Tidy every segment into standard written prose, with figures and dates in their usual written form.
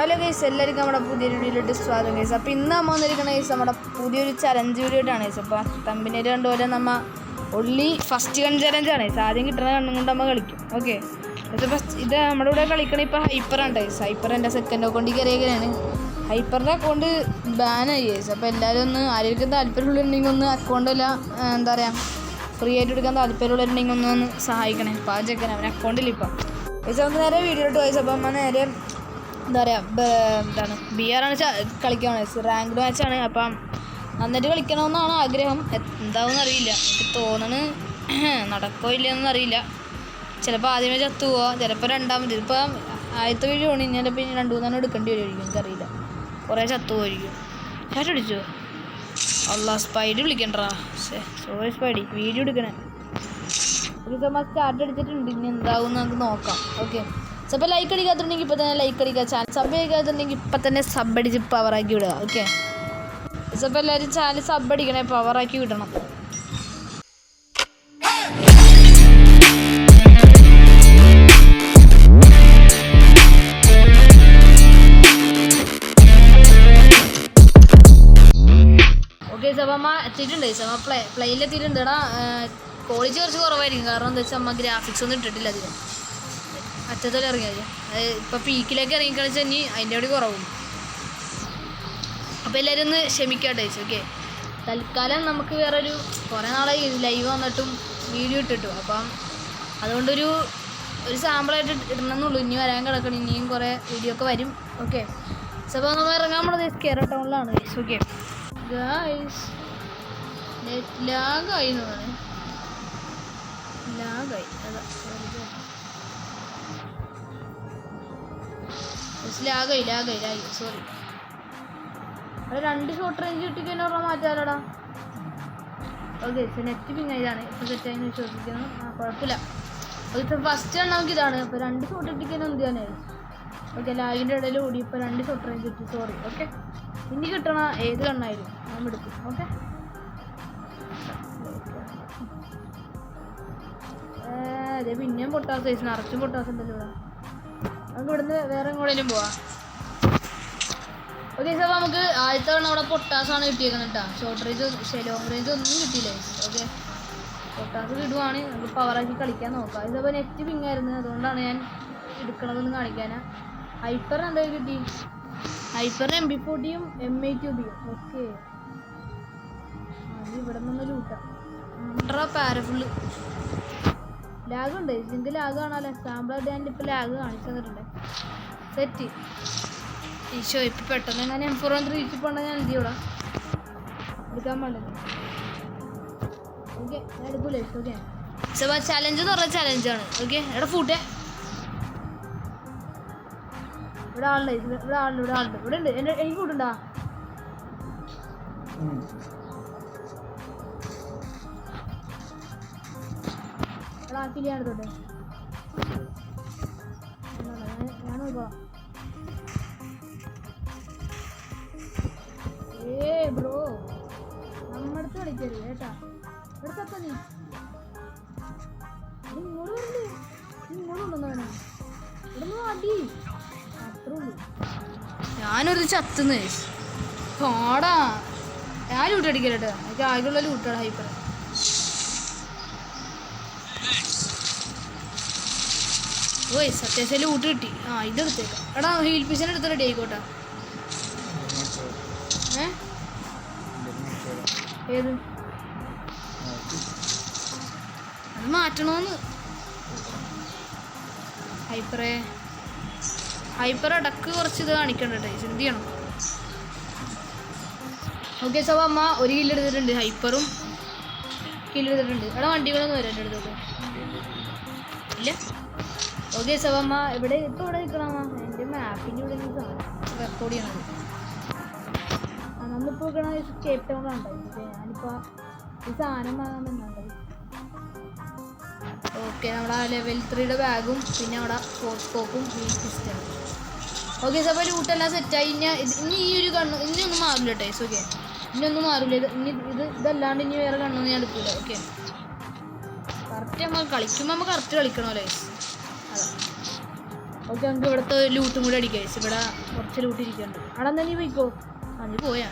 Hello guys, എല്ലാവർക്കും നമ്മുടെ പുതിയൊരു വീഡിയോയിലോട്ട് സ്വാഗതം ഗൈസ്. അപ്പോൾ ഇന്ന് നമ്മൾ വന്നിരിക്കുന്ന ഗൈസ് നമ്മുടെ പുതിയൊരു ചലഞ്ച് വീഡിയോയിട്ടാണ് ഗൈസ്. അപ്പോൾ തമ്പിനേര് കണ്ടുപോലെ നമ്മൾ ഒള്ളി ഫസ്റ്റ് ഗൺ ചലഞ്ചാണ് ഗൈസ്. ആദ്യം കിട്ടുന്ന കണ്ണും കൊണ്ട് നമ്മൾ കളിക്കും. ഓക്കെ, ഇത് നമ്മുടെ ഇവിടെ കളിക്കണ ഇപ്പോൾ ഹൈപ്പറാണ് ഗൈസ്. ഹൈപ്പർ എൻ്റെ സെക്കൻഡ് അക്കൗണ്ടിൽ കയറിയൊക്കെയാണ്. ഹൈപ്പറിൻ്റെ അക്കൗണ്ട് ബാനായി ഗൈസ്. അപ്പോൾ എല്ലാവരും ഒന്ന് ആരെങ്കിലും താല്പര്യമുള്ളുണ്ടെങ്കിൽ ഒന്ന് അക്കൗണ്ടെല്ലാം എന്താ പറയുക ഫ്രീ ആയിട്ട് എടുക്കാൻ താല്പര്യമുള്ളവരുണ്ടെങ്കിൽ ഒന്ന് സഹായിക്കണേ. അപ്പോൾ ആ ചെക്കൻ അവൻ അക്കൗണ്ടില്ല ഇപ്പം ഗൈസ്. നമുക്ക് നേരെ വീഡിയോയിലോട്ട് ഗൈസ്. അപ്പോൾ നമ്മൾ നേരെ എന്താ പറയുക എന്താണ് BR കളിക്കാൻ റാങ്ക്ഡ് മാച്ചാണ്. അപ്പം നന്നായിട്ട് കളിക്കണമെന്നാണ് ആഗ്രഹം. എന്താവും അറിയില്ല, എനിക്ക് തോന്നണ് നടക്കോ ഇല്ലയെന്നൊന്നും അറിയില്ല. ചിലപ്പോൾ ആദ്യമേ ചത്തു പോവാം, ചിലപ്പോൾ രണ്ടാമത്. ഇപ്പം ആദ്യത്തെ വീഡിയോ ആണ്, ഇനി ചിലപ്പോൾ 2-3 എടുക്കേണ്ടി വരുമായിരിക്കും, എനിക്കറിയില്ല. കുറേ ചത്തു പോയിരിക്കും. ചാറ്റ് അടിച്ചു അല്ല സ്പൈഡ് വിളിക്കണ്ടാ. സോറി സ്പൈഡി, വീഡിയോ എടുക്കണേ. ഒരു സമയം സ്റ്റാർട്ട് അടിച്ചിട്ടുണ്ട്, ഇനി എന്താവും നമുക്ക് നോക്കാം. ഓക്കെ, അപ്പോൾ ലൈക്ക് അടിക്കാത്തുണ്ടെങ്കിൽ ഇപ്പോൾ തന്നെ ലൈക്ക് അടിക്കുക. ചാനൽ സബ് അടിക്കാത്തുണ്ടെങ്കിൽ ഇപ്പം തന്നെ സബ് അടിച്ച് പവറാക്കി വിടുക. ഓക്കെ, അപ്പോൾ എല്ലാവരും ചാനൽ സബ് അടിക്കണേ, പവറാക്കി വിടണം. ഓക്കെ, അപ്പോൾ അമ്മ എത്തിയിട്ടുണ്ട്. അമ്മ പ്ലേയിലെത്തിയിട്ടുണ്ട്. എടാ ക്വാളിറ്റി കുറച്ച് കുറവായിരിക്കും, കാരണം എന്താ വെച്ചാൽ അമ്മ ഗ്രാഫിക്സ് ഒന്നും ഇട്ടിട്ടില്ല അധികം. അറ്റത്തോടെ ഇറങ്ങിയത് ഇപ്പോൾ പീക്കിലേക്ക് ഇറങ്ങിക്കളിച്ചാൽ ഇനി അതിൻ്റെ കൂടി കുറവും. അപ്പോൾ എല്ലാവരും ഒന്ന് ക്ഷമിക്കാട്ടെ. ഓക്കെ, തൽക്കാലം നമുക്ക് വേറൊരു കുറേ നാളെ ലൈവ് വന്നിട്ടും വീഡിയോ ഇട്ടിട്ടു. അപ്പം അതുകൊണ്ടൊരു സാമ്പിളായിട്ട് ഇടണമെന്നുള്ളൂ. ഇനി വരാൻ കിടക്കണം, ഇനിയും കുറേ വീഡിയോ ഒക്കെ വരും. ഓക്കെ, അപ്പോൾ നമ്മൾ ഇറങ്ങാൻ പോണത് കേരള ടൗണിലാണ് ഗൈസ്. ഓക്കെ ഗൈസ്, നെറ്റ് ലാഗായി എന്ന് പറയാം. ലാഗായി അതാ ലാഗായി സോറി. അവിടെ 2 ഷോർട്ട് റേഞ്ച് കിട്ടിക്കഴിഞ്ഞാൽ പറഞ്ഞാൽ മാറ്റാലോടാ. ഓക്കെ, നെറ്റ് പിന്നെ ഇതാണ് ഇപ്പോൾ സെറ്റായി വിശ്വസിക്കുന്നു. കുഴപ്പമില്ല. ഓക്കെ, ഫസ്റ്റ് ആണ് നമുക്ക് ഇതാണ്. ഇപ്പോൾ 2 ഷോർട്ട് കിട്ടിക്കഴിഞ്ഞാൽ എന്ത് ചെയ്യാനായി. ഓക്കെ, ലാഗിൻ്റെ ഇടയിൽ ഓടി ഇപ്പോൾ 2 ഷോർട്ട് റേഞ്ച് കിട്ടി. സോറി. ഓക്കെ, ഇനി കിട്ടണ ഏത് കണ്ണായിരുന്നു നമ്മൾ എടുക്കും. ഓക്കെ, അതെ പിന്നെയും പൊട്ടാസ് സൈസ് നിറച്ചും പൊട്ടാസ് ഉണ്ടല്ലോ ഇവിടെ. നമുക്ക് ഇവിടുന്ന് വേറെ എങ്ങോട്ടേലും പോവാം. ഓക്കെ, അപ്പോൾ നമുക്ക് ആദ്യത്തെ തവണ അവിടെ പൊട്ടാസാണ് കിട്ടിയേക്കുന്നത് കേട്ടോ. ഷോർട്ട് റേഞ്ച് ലോങ് റേഞ്ച് ഒന്നും കിട്ടിയില്ല. ഓക്കെ, പൊട്ടാസ് കിട്ടുവാണ് നമുക്ക് പവറാക്കി കളിക്കാൻ നോക്കാം. ഇതപ്പോൾ നെറ്റ് പിങ്ങായിരുന്നു, അതുകൊണ്ടാണ് ഞാൻ എടുക്കണതൊന്നും കാണിക്കാനാ. ഹൈപ്പറിന് എന്തായാലും കിട്ടി. ഹൈപ്പറിന് MP40യും M8UBയും. ഓക്കെ, അത് ഇവിടെ നിന്ന് ലൂട്ടാം. പാരഫുള്ള് ലാഗുണ്ട്. ഇതിൻ്റെ ലാഗ് കാണാമല്ലോ. സാമ്പിളായിട്ട് ഞാൻ ഇപ്പോൾ ലാഗ് കാണിച്ചു തന്നിട്ടുണ്ട്. സെറ്റ് ഈശോ. ഇപ്പം പെട്ടെന്ന് ഞാൻ M4 റീച്ച് പോകേണ്ട ഞാൻ എന്ത് ചെയ്യൂടാ എടുക്കാൻ പാടില്ല. ഓക്കെ, ഞാൻ എടുക്കൂലേ. ഓക്കെ, ചലഞ്ച് എന്ന് പറഞ്ഞാൽ ചലഞ്ചാണ്. ഓക്കെ, എടാ ഫൂട്ടെ ഇവിടെ ആളുണ്ട്. ഇവിടെ ഉണ്ട്. എനിക്ക് ഫൂട്ടുണ്ടാ. എടാ ആക്കില്ല തൊട്ടെ ഞാൻ നോക്കാം. ബ്രോ നമ്മടുത്ത് കളിക്കരുത് കേട്ടാ. എടുത്തപ്പ നീ ഇങ്ങോട്ട് വരണ്ടേ, ഇങ്ങോട്ട് കൊണ്ടുവന്നവനാ ഇവിടുന്ന് അടി. അത്രേ ഉള്ളൂ. ഞാനൊരു ചത്തുന്ന പാടാ. ഞാൻ ലൂട്ടടിക്കല്ലേട്ടോ, എനിക്ക് ആകെയുള്ള ലൂട്ടാണ് ഹൈപ്പർ. ഓയ് സത്യാവശ്യം ലൂട്ട് കിട്ടി. ഇതെടുത്തേക്കാം. എടാ ഹീൽ പീസിനെ എടുത്ത് റെഡി ആയിക്കോട്ടെ. ഏത് അത് മാറ്റണോന്ന്. ഹൈപ്പർ അടക്ക് കുറച്ച് ഇത് കാണിക്കണ്ടേ, എന്ത് ചെയ്യണം. ഓക്കെ, സോ അമ്മ ഒരു കില്ലെടുത്തിട്ടുണ്ട്. ഹൈപ്പറും കില്ലെടുത്തിട്ടുണ്ട്. എടാ വണ്ടികളൊന്നും വരാം എൻ്റെ അടുത്തൊക്കെ ഇല്ല. ഓക്കെ, സോ അമ്മ ഇവിടെ ഇപ്പോൾ ഇവിടെ നിൽക്കണമ്മ. എൻ്റെ മാപ്പിൻ്റെ ഇവിടെ റെക്കോർഡ് ചെയ്യണത്. നമ്മളിപ്പോൾ നിൽക്കണ കേപ്പ് ടൗണിലാണ്. ഞാനിപ്പോൾ ഈ സാധനം വാങ്ങാൻ തന്നെയുണ്ട്. ഓക്കെ, നമ്മുടെ ആ ലെവൽ 3യുടെ ബാഗും പിന്നെ അവിടെ സ്കോപ്പും ഈ പിസ്റ്റലും. ഓക്കെ, സോ അപ്പോൾ ലൂട്ടെല്ലാം സെറ്റായി. ഇനി ഈ ഒരു കണ്ണ് ഇനിയൊന്നും മാറില്ല കേട്ടോ. ഓക്കെ, ഇനിയൊന്നും മാറില്ല. ഇതല്ലാണ്ട് ഇനി വേറെ കണ്ണൊന്നും ഞാൻ എടുക്കില്ല. ഓക്കെ, കറക്റ്റ് നമ്മൾ കളിക്കുമ്പോൾ നമ്മൾ കറക്റ്റ് കളിക്കണമല്ലോ. അതാ ഓക്കെ, നമുക്ക് ഇവിടുത്തെ ലൂട്ടും കൂടെ അടിക്കാം. ഇവിടെ കുറച്ച് ലൂട്ട് ഇരിക്കുന്നുണ്ട്. അവിടെ എന്താ നീ പോയിക്കോ. നീ പോയാ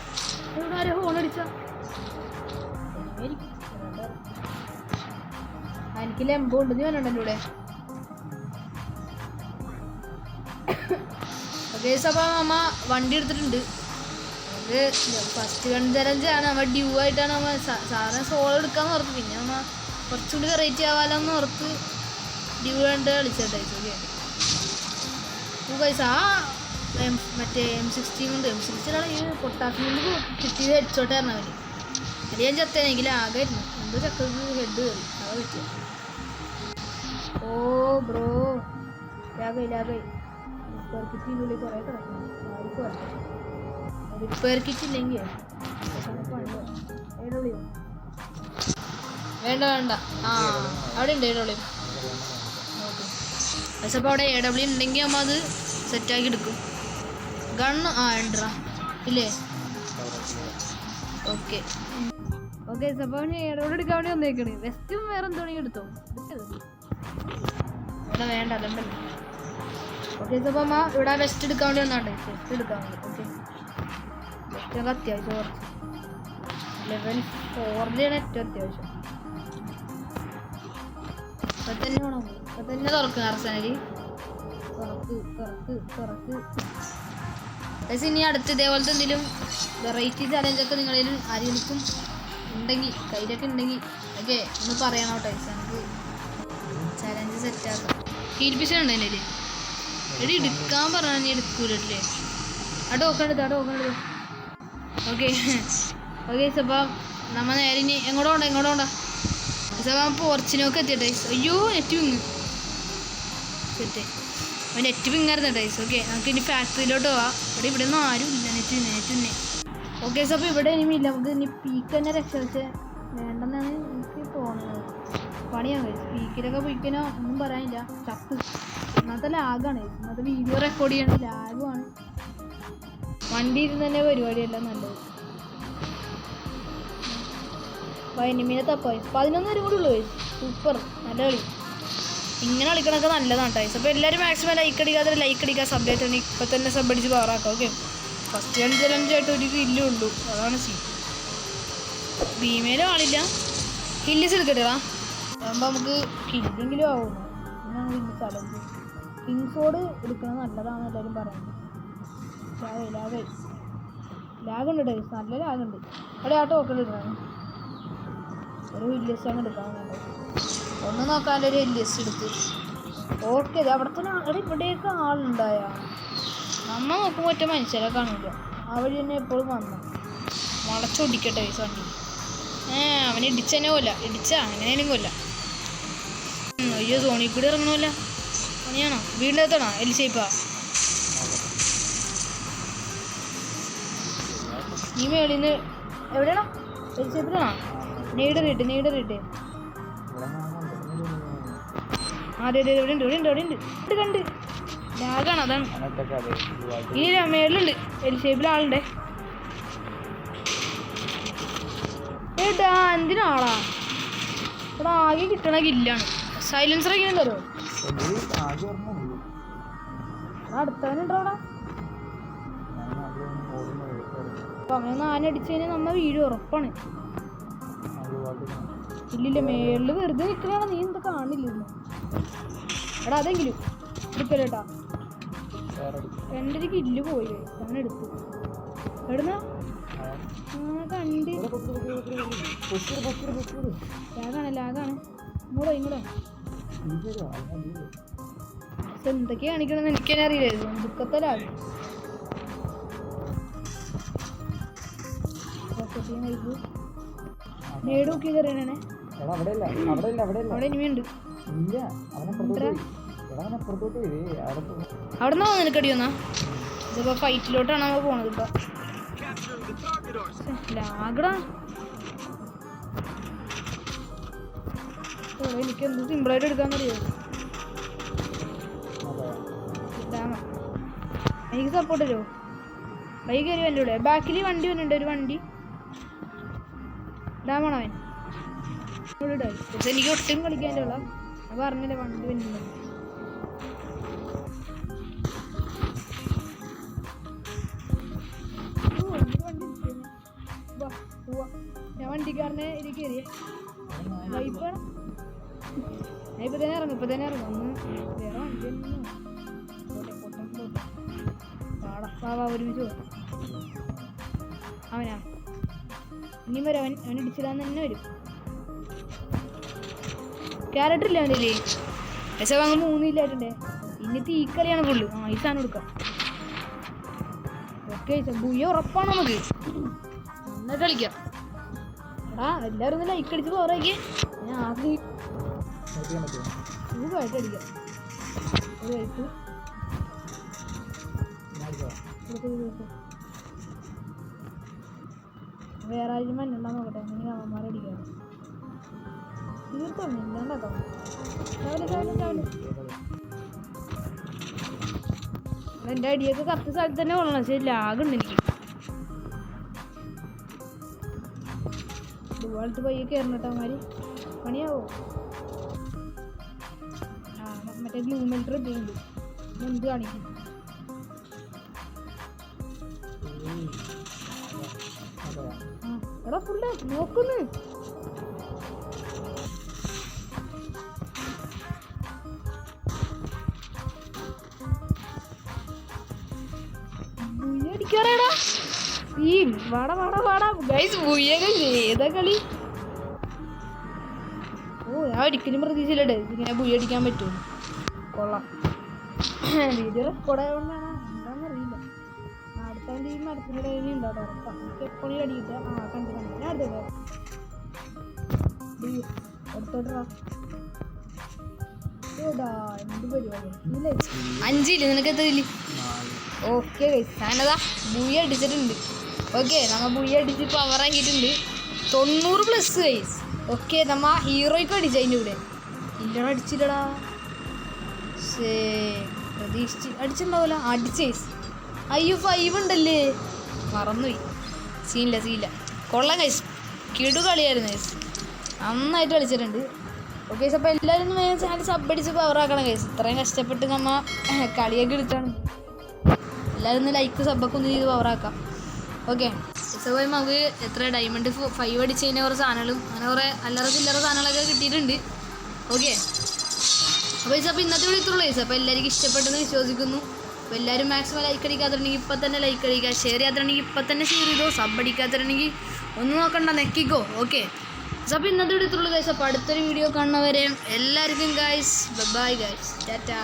ഇവിടെ ആരോ ഹോൺ അടിച്ച. എനിക്ക് ലെമ്പോ ഉണ്ട്. നീ വരണ്ടല്ലോ ഇവിടെ. ഓക്കെ, അപ്പോൾ നമ്മ വണ്ടി എടുത്തിട്ടുണ്ട്. അത് ഫസ്റ്റ് ഗൺ ചലഞ്ചാണ്. നമ്മൾ ഡ്യൂ ആയിട്ടാണ് നമ്മൾ സാധാരണ സോളോ എടുക്കാമെന്ന് ഓർത്ത്. പിന്നെ നമ്മൾ കുറച്ചുകൂടി വെറൈറ്റി ആവാലോ എന്ന് ഓർത്ത് ഡ്യൂ കണ്ട് കളിച്ചിട്ടായി. ഓക്കെ, ആ മറ്റേ M16 ഉണ്ട്. M16 ഈ പൊട്ടാസിന് കിട്ടിയത് ഹെഡ്ഷോട്ടായിരുന്നു അവന്. അത് ഞാൻ ചത്തേനെങ്കിൽ ആകായിരുന്നു. എന്തോ ചക്കക്ക് ഹെഡ് കയറി. അതാ പറ്റിയ. ഓ ബ്രോ, ലാഗായി റിപ്പയർ കിറ്റിനുള്ളിൽ കുറേ കിടക്കുന്നു. ആർക്കും അറിയാം. റിപ്പയർ കിറ്റ് ഇല്ലെങ്കിൽ വേണ്ട. ആ അവിടെ ഉണ്ട് AW. ഓക്കെ, പക്ഷെ അപ്പോൾ അവിടെ AW ഉണ്ടെങ്കിൽ നമ്മൾ അത് സെറ്റാക്കി എടുക്കും. ഗണ്ണ് ഉണ്ടറാ ഇല്ലേ? ഓക്കെ അപ്പോൾ AW എടുക്കാൻ വേണ്ടി വന്നേക്കണേ. വെസ്റ്റും വേറെ എന്തോണെങ്കിൽ എടുത്തോ. ഇവിടെ വേണ്ട, അതുണ്ടല്ലോ. ഓക്കെ, അപ്പോൾ അമ്മ ഇവിടെ വെസ്റ്റ് എടുക്കാൻ വേണ്ടി വന്നാട്ടെ. വെസ്റ്റ് എടുക്കാൻ വേണ്ടി. ഓക്കെ, വെസ്റ്റൊക്കെ അത്യാവശ്യം കുറച്ച് ലെവൽ 4ലാണ് ഏറ്റവും അത്യാവശ്യം. ഇപ്പം തന്നെ വേണം. ഇപ്പം തന്നെ തുറക്കുക അർസനലി. തുറക്ക്. പക്ഷേ ഇനി അടുത്ത് ഇതേപോലത്തെ എന്തെങ്കിലും വെറൈറ്റി ചലഞ്ചൊക്കെ നിങ്ങളിൽ ആരെങ്കിലും ഉണ്ടെങ്കിൽ, കയ്യിലൊക്കെ ഉണ്ടെങ്കിൽ ഓക്കെ ഒന്ന് പറയണം കേട്ടോ. നമുക്ക് ചലഞ്ച് സെറ്റാക്കാം. ഹീൽപ്പിഷൻ ഉണ്ട് എൻ്റെ എടി എടുക്കാൻ പറഞ്ഞാൽ നീ എടുക്കൂലേ? ആ ടോക്കൺ എടുത്ത്. ഓക്കെ, അപ്പോൾ നമ്മൾ നേരെ ഇനി എങ്ങോട്ടാ പോർച്ചിനൊക്കെ എത്തിയട്ടെ. അയ്യോ നെറ്റ് വിങ്ങ് സെറ്റ്. അപ്പോൾ നെറ്റ് വിങ്ങായിരുന്നു ടൈസ്. ഓക്കെ, നമുക്ക് ഇനി ഫാക്ടറിയിലോട്ട് പോവാം. ഇവിടെ ഒന്നും ആരും ഇല്ല. നെറ്റ്. ഓക്കെ, അപ്പോൾ ഇവിടെ ഇനിയില്ല. നമുക്ക് ഇനി പീക്ക് തന്നെ രക്ഷ വേണ്ടെന്നാണ് എനിക്ക് തോന്നുന്നത്. പണിയാണ് കഴിച്ചു. പീക്കിലൊക്കെ പോയിക്കനോ ഒന്നും പറയാനില്ല. ചത്ത്. ഇന്നത്തെ ലാഗാണ്. ഇന്നത്തെ വീഡിയോ റെക്കോർഡ് ചെയ്യണം. ലാഗുമാണ്. വണ്ടി ഇരുന്ന് തന്നെ പരിപാടിയല്ല നല്ലത്. അപ്പോൾ എനിമീനെ തപ്പായി 11 വരും കൂടി ഉള്ളൂ. സൂപ്പർ, നല്ല കളി. ഇങ്ങനെ കളിക്കണമൊക്കെ നല്ലതാണ് ടൈസ്. അപ്പോൾ എല്ലാവരും മാക്സിമം ലൈക്ക് അടിക്കുക. സബ് ആയിട്ട് ഇപ്പം തന്നെ സബ് അടിച്ച് പവറാക്കാം. ഓക്കെ, ഫസ്റ്റ് 5 ആയിട്ട് ഒരു കില്ലേ ഉള്ളൂ. അതാണ് ഭീമയിലും ആളില്ല. കില്ലിസ് എടുക്കട്ടെടാ. അതാകുമ്പോൾ നമുക്ക് കില്ലെങ്കിലും ആവുന്നു. എന്നാണ് പിന്നെ ചലഞ്ച്. കിങ്സോട് എടുക്കുന്നത് നല്ലതാണെന്ന് എല്ലാവരും പറയുന്നത്. ലാഗുണ്ട് ടൈസ്, നല്ല ലാഗുണ്ട്. അവിടെ ആ ടോക്കൺ എടുക്കണം. ഒരു വില്യസ് അങ്ങ് എടുക്കാറുണ്ട്. ഒന്ന് നോക്കാനൊരു വില്യസ് എടുത്ത്. ഓക്കെ, അവിടെ തന്നെ ഇവിടെയൊക്കെ ആളുണ്ടായ നമ്മ നോക്കുമ്പോൾ ഒറ്റ മനുഷ്യരെ കാണില്ല. ആ വഴി തന്നെ എപ്പോഴും വന്നു വളച്ചൊടിക്കട്ടെ ഈ വണ്ടി. അവന് ഇടിച്ചെന്നെ കൊല്ല. അങ്ങനെയും കൊല്ല. അയ്യോ, സോണിൽ കൂടി ഇറങ്ങണമല്ല. പണിയാണോ? വീടിൻ്റെ അകത്താണോ എൽഷേപ്പാ? ഈ മേളിൽ നിന്ന് എവിടെയാണോ? എൽഷേപ്പിലാണോ? നെയ്ഡറിട്ട് അതെ ഇവിടെ ഉണ്ട് കണ്ട്. ലാഗാണ്, അതാണ്. ഈ മേളിലുണ്ട്. എൽഷേപ്പിൽ ആളുണ്ടേ. ഏട്ടാ എന്തിനാളാ ഇവിടെ ആകെ കിട്ടണ കില്ലാണ്. സൈലൻസർ എങ്ങനെ തരുമോ? അടുത്തവനുണ്ടോ അവിടെ? അപ്പൊ അവനൊന്ന് ആനടിച്ചു കഴിഞ്ഞാൽ നമ്മ വീട് ഉറപ്പാണ്. ഇല്ലില്ല, മേളില് വെറുതെ നിൽക്കണ നീ എന്താ കാണില്ല. എടാ അതെങ്കിലും എടുക്കല്ലേട്ടാ. എൻ്റെ ഒരു കില്ല് പോയി. അവനെടുത്തു. എവിടുന്ന കണ്ട്. ലാഗാണ്. ഇങ്ങോട്ടോ. എന്തൊക്കെയാ കാണിക്കണമെന്ന് എനിക്കെന്നെ അറിയില്ലായിരുന്നു. ദുഃഖത്തെ ലാഗ്. നേട് നോക്കി കയറിയാണേ. അവിടെ ഇനിയുണ്ട്. അവിടെ നിന്നാ നിനക്കടി വന്നാ. ഇതിപ്പോ ഫൈറ്റിലോട്ടാണ് നമ്മൾ പോണത്. ഇപ്പൊ ലാഗടാ. എനിക്ക് എന്ത് സിമ്പിളായിട്ട് എടുക്കാൻ അറിയോ? എനിക്ക് സപ്പോർട്ട് തരുമോ? കൈ കയറി എൻ്റെ കൂടെ. ബാക്കിൽ വണ്ടി വന്നിട്ടുണ്ട്. ഒരു വണ്ടി ഡാമാണോ അവൻ? പക്ഷെ എനിക്ക് ഒട്ടും കളിക്കാൻ്റെ ഉള്ള. അത് പറഞ്ഞില്ലേ വണ്ടി വന്നിട്ടുണ്ട്. വണ്ടിക്കാരനെ ഇത് കയറിയേ വൈപ്പാണ്. ഞാൻ ഇപ്പം തന്നെ ഇറങ്ങും ഒന്ന് വേറെ വണ്ടിയൊന്നും പോട്ടെ പാടാ ഒരുമിച്ച് പോ. അവനാ ഇനിയും വരും, അവൻ ഇടിച്ചിടാന്ന് തന്നെ വരും. ക്യാരറ്റ് ഇല്ല അവൻ്റെ പക്ഷെ അങ്ങ് 3 ഇല്ലായിട്ടുണ്ടേ. ഇനി തീക്കളിയാണ് ഫുള്ള്. ഈ സാധനം കൊടുക്കാം. ഓക്കെ ബുയ്യ ഉറപ്പാണ് നമുക്ക്. നന്നായിട്ട് കളിക്കാം. എടാ എല്ലാവരും ഒന്ന് ലൈക്ക് അടിച്ച് പോറേക്ക്. ഞാൻ ആദ്യം സുഖമായിട്ട് അടിക്കാം. ഒരു ലൈക്ക് വേറെ ആരും മണ്ണുണ്ടാ നോക്കട്ടെ. എങ്ങനെ അവന്മാരെ അടിക്കാം. തീർത്തോളൂ ഇല്ലാണ്ടാക്കാം. എൻ്റെ അടിയൊക്കെ കറക്റ്റ് സ്ഥലത്ത് തന്നെ കൊള്ളണം. പക്ഷേ ലാഗുണ്ട് എനിക്ക്. ഇതുപോലത്തെ പയ്യെ കയറണട്ടവന്മാര് പണിയാവോ? മറ്റേ ബ്ലൂ മെൽറ്റർ ഇതുണ്ട്. എന്ത് കാണിക്കും? എടാ ഫുള്ള് നോക്കുന്നു. ബുയ്യടിക്കാറാടാ ഈ വാടാ ഗൈസ്. ബുയ്യൊക്കെ ഏതാ കളി? ഞാൻ ഒരിക്കലും പ്രതീക്ഷയില്ലടേ ഇങ്ങനെ ബുയ്യടിക്കാൻ പറ്റുമോ. കൊള്ളാം. വീഡിയോ റെക്കോർഡായതുകൊണ്ടാണ് എന്താണെന്നറിയില്ല. അടുത്ത ഈ മരത്തിൻ്റെ ഇടയിൽ ഉണ്ടോ ഉറപ്പാ. എനിക്ക് എപ്പോഴും അടിയിട്ട് കണ്ടു ഞാൻ അടുത്തോട്ടെ എടുത്തോട്ടാ. എന്ത് പരിപാടി 5 നിനക്ക് എത്തില്ല. ഓക്കെ ഞാനതാ ബുയ്യ അടിച്ചിട്ടുണ്ട്. ഓക്കെ നമ്മൾ ബുയ്യ അടിച്ച് പവർ ആക്കിയിട്ടുണ്ട്. 90+ ഗൈസ്. ഓക്കെ നമ്മ ഹീറോയ്ക്ക് അടിച്ച അതിൻ്റെ കൂടെ ഇല്ലടാ അടിച്ചില്ലടാ. പ്രതീക്ഷിച്ച് അടിച്ചിട്ടുണ്ടാവില്ല. അടിച്ചേ അയ്യോ 5 ഉണ്ടല്ലേ മറന്നുപോയി. സീനില്ല കൊള്ളാം ഗൈസ്. കിടു കളിയായിരുന്നു ഗൈസ്. നന്നായിട്ട് കളിച്ചിട്ടുണ്ട്. ഓക്കെ ഗൈസ് അപ്പോൾ എല്ലാവരും ചാനൽ സബ് അടിച്ച് പവറാക്കണം ഗൈസ്. ഇത്രയും കഷ്ടപ്പെട്ട് നമ്മ കളിയൊക്കെ എടുത്താണ്. എല്ലാവരും ഒന്ന് ലൈക്ക് സബ്ബൊക്കെ ഒന്ന് ചെയ്ത് പവറാക്കാം. ഓക്കെ ഇപ്പോൾ നമുക്ക് എത്ര ഡയമണ്ട് 5 അടിച്ചതിന് കുറേ സാധനങ്ങളും അങ്ങനെ കുറേ അല്ലറ ചില്ലറ സാധനങ്ങളൊക്കെ കിട്ടിയിട്ടുണ്ട്. ഓക്കെ അപ്പോൾ ഇന്നത്തെ വീഡിയോ ഇത്രയുള്ളൂ ഗൈസ്. അപ്പോൾ എല്ലാവർക്കും ഇഷ്ടപ്പെട്ടെന്ന് വിശ്വസിക്കുന്നു. അപ്പോൾ എല്ലാവരും മാക്സിമം ലൈക്ക് അടിക്കാത്തുണ്ടെങ്കിൽ ഇപ്പം തന്നെ ലൈക്ക് അടിക്കുക. ഷെയർ ചെയ്യാത്തുണ്ടെങ്കിൽ ഇപ്പം തന്നെ ഷെയർ ചെയ്തോ. സബ് അടിക്കാത്തുണ്ടെങ്കിൽ ഒന്നും നോക്കണ്ട നെക്കിക്കോ. ഓക്കെ അപ്പോൾ ഇന്നത്തെ വീഡിയോ ഇത്രയുള്ളൂ ഗൈസ്. അപ്പോൾ അടുത്തൊരു വീഡിയോ കാണുന്നവരെ എല്ലാവർക്കും ഗൈസ് ബൈ ഗൈസ് ടാറ്റാ.